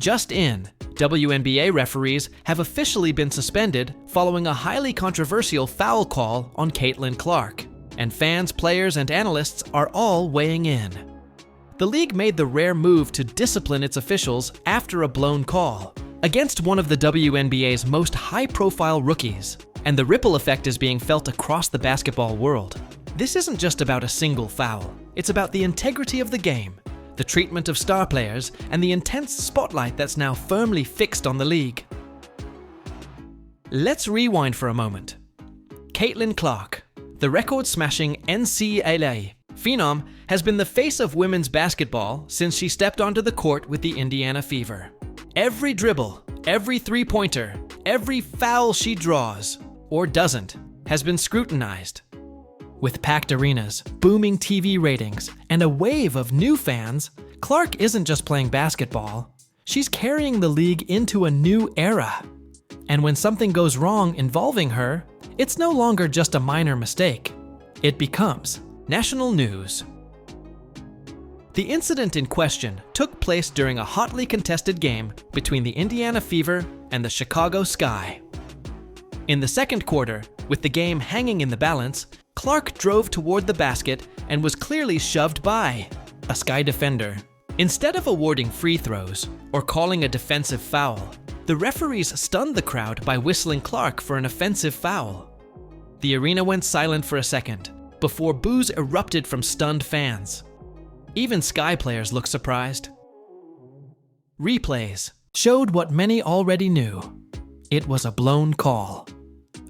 Just in, WNBA referees have officially been suspended following a highly controversial foul call on Caitlin Clark, and fans, players, and analysts are all weighing in. The league made the rare move to discipline its officials after a blown call against one of the WNBA's most high-profile rookies, and the ripple effect is being felt across the basketball world. This isn't just about a single foul. It's about the integrity of the game, the treatment of star players, and the intense spotlight that's now firmly fixed on the league. Let's rewind for a moment. Caitlin Clark, the record-smashing NCAA phenom, has been the face of women's basketball since she stepped onto the court with the Indiana Fever. Every dribble, every three-pointer, every foul she draws, or doesn't, has been scrutinized. With packed arenas, booming TV ratings, and a wave of new fans, Clark isn't just playing basketball, she's carrying the league into a new era. And when something goes wrong involving her, it's no longer just a minor mistake. It becomes national news. The incident in question took place during a hotly contested game between the Indiana Fever and the Chicago Sky. In the second quarter, with the game hanging in the balance, Clark drove toward the basket and was clearly shoved by a Sky defender. Instead of awarding free throws or calling a defensive foul, the referees stunned the crowd by whistling Clark for an offensive foul. The arena went silent for a second before boos erupted from stunned fans. Even Sky players looked surprised. Replays showed what many already knew. It was a blown call.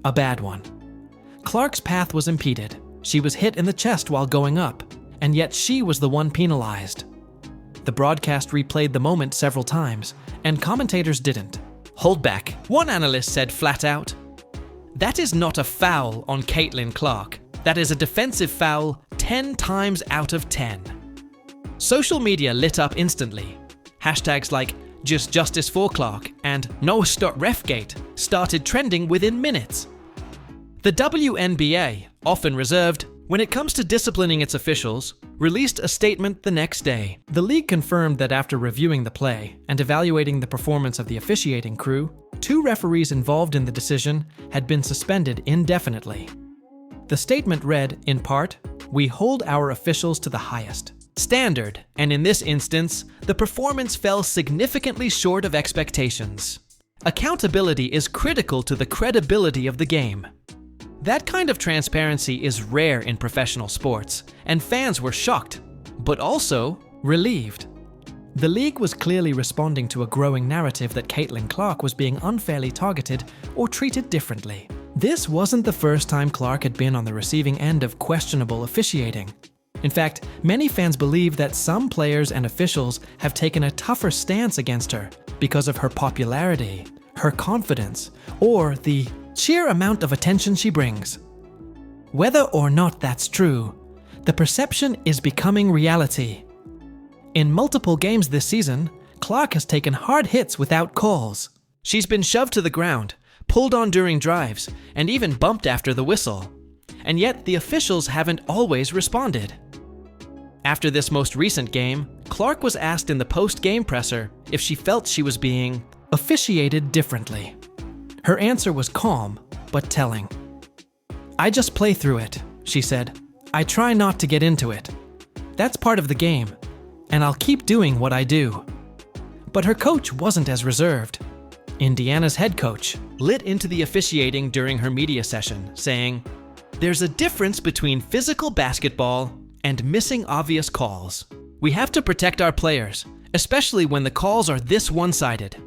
A bad one. Clark's path was impeded. She was hit in the chest while going up, and yet she was the one penalized. The broadcast replayed the moment several times, and commentators didn't. Hold back, one analyst said flat out. That is not a foul on Caitlin Clark. That is a defensive foul 10 times out of 10. Social media lit up instantly. Hashtags like Just Justice for Clark and No.Refgate started trending within minutes. The WNBA, often reserved when it comes to disciplining its officials, released a statement the next day. The league confirmed that after reviewing the play and evaluating the performance of the officiating crew, 2 referees involved in the decision had been suspended indefinitely. The statement read, in part, "We hold our officials to the highest standard, and in this instance, the performance fell significantly short of expectations. Accountability is critical to the credibility of the game." That kind of transparency is rare in professional sports, and fans were shocked, but also relieved. The league was clearly responding to a growing narrative that Caitlin Clark was being unfairly targeted or treated differently. This wasn't the first time Clark had been on the receiving end of questionable officiating. In fact, many fans believe that some players and officials have taken a tougher stance against her because of her popularity, her confidence, or the sheer amount of attention she brings. Whether or not that's true, the perception is becoming reality. In multiple games this season, Clark has taken hard hits without calls. She's been shoved to the ground, pulled on during drives, and even bumped after the whistle. And yet the officials haven't always responded. After this most recent game, Clark was asked in the post-game presser if she felt she was being officiated differently. Her answer was calm, but telling. "I just play through it," she said. "I try not to get into it. That's part of the game, and I'll keep doing what I do." But her coach wasn't as reserved. Indiana's head coach lit into the officiating during her media session, saying, "There's a difference between physical basketball and missing obvious calls. We have to protect our players, especially when the calls are this one-sided."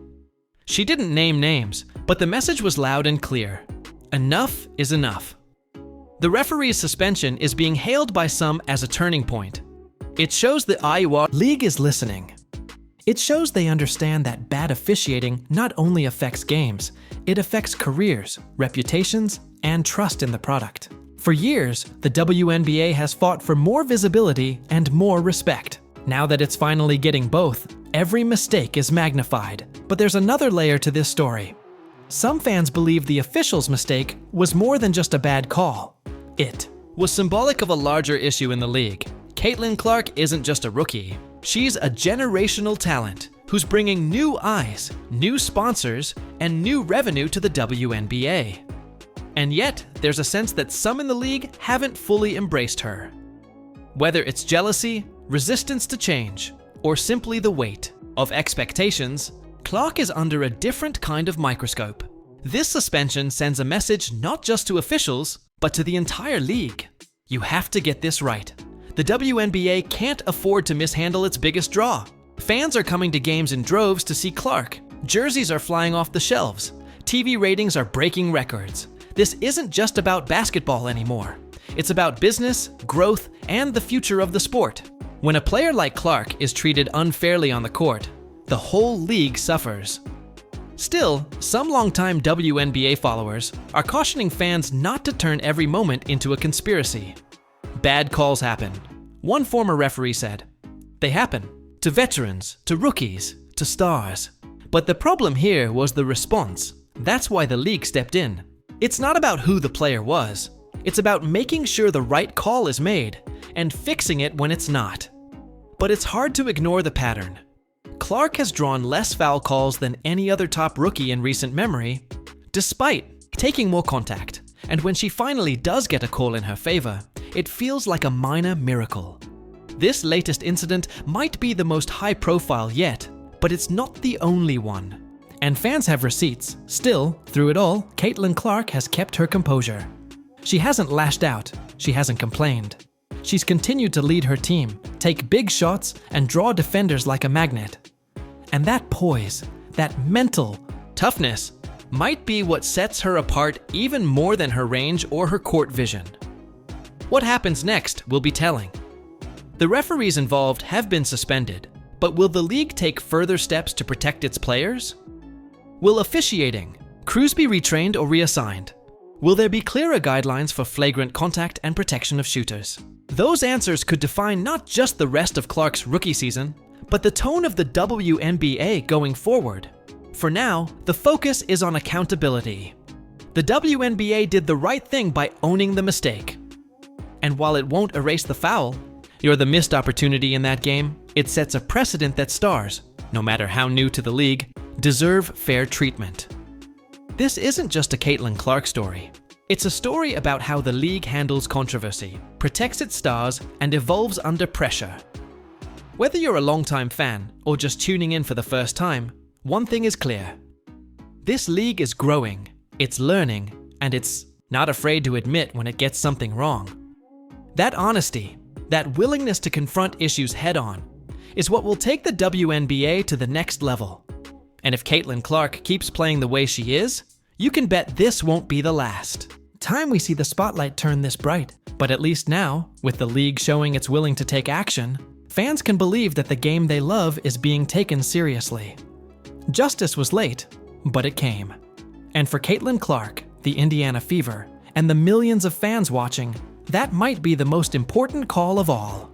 She didn't name names, but the message was loud and clear. Enough is enough. The referee's suspension is being hailed by some as a turning point. It shows the Iowa League is listening. It shows they understand that bad officiating not only affects games, it affects careers, reputations, and trust in the product. For years, the WNBA has fought for more visibility and more respect. Now that it's finally getting both, every mistake is magnified. But there's another layer to this story. Some fans believe the official's mistake was more than just a bad call. It was symbolic of a larger issue in the league. Caitlin Clark isn't just a rookie. She's a generational talent, who's bringing new eyes, new sponsors, and new revenue to the WNBA. And yet, there's a sense that some in the league haven't fully embraced her. Whether it's jealousy, resistance to change, or simply the weight of expectations, Clark is under a different kind of microscope. This suspension sends a message not just to officials, but to the entire league. You have to get this right. The WNBA can't afford to mishandle its biggest draw. Fans are coming to games in droves to see Clark. Jerseys are flying off the shelves. TV ratings are breaking records. This isn't just about basketball anymore. It's about business, growth, and the future of the sport. When a player like Clark is treated unfairly on the court, the whole league suffers. Still, some longtime WNBA followers are cautioning fans not to turn every moment into a conspiracy. Bad calls happen. One former referee said, "They happen to veterans, to rookies, to stars." But the problem here was the response. That's why the league stepped in. It's not about who the player was. It's about making sure the right call is made and fixing it when it's not. But it's hard to ignore the pattern. Clark has drawn less foul calls than any other top rookie in recent memory, despite taking more contact. And when she finally does get a call in her favor, it feels like a minor miracle. This latest incident might be the most high-profile yet, but it's not the only one. And fans have receipts. Still, through it all, Caitlin Clark has kept her composure. She hasn't lashed out. She hasn't complained. She's continued to lead her team, take big shots, and draw defenders like a magnet. And that poise, that mental toughness, might be what sets her apart even more than her range or her court vision. What happens next will be telling. The referees involved have been suspended, but will the league take further steps to protect its players? Will officiating, crews be retrained or reassigned? Will there be clearer guidelines for flagrant contact and protection of shooters? Those answers could define not just the rest of Clark's rookie season, but the tone of the WNBA going forward. For now, the focus is on accountability. The WNBA did the right thing by owning the mistake. And while it won't erase the foul, or the missed opportunity in that game, it sets a precedent that stars, no matter how new to the league, deserve fair treatment. This isn't just a Caitlin Clark story. It's a story about how the league handles controversy, protects its stars, and evolves under pressure. Whether you're a longtime fan or just tuning in for the first time, one thing is clear. This league is growing, it's learning, and it's not afraid to admit when it gets something wrong. That honesty, that willingness to confront issues head-on, is what will take the WNBA to the next level. And if Caitlin Clark keeps playing the way she is, you can bet this won't be the last. Time we see the spotlight turn this bright. But at least now, with the league showing it's willing to take action, fans can believe that the game they love is being taken seriously. Justice was late, but it came. And for Caitlin Clark, the Indiana Fever, and the millions of fans watching, that might be the most important call of all.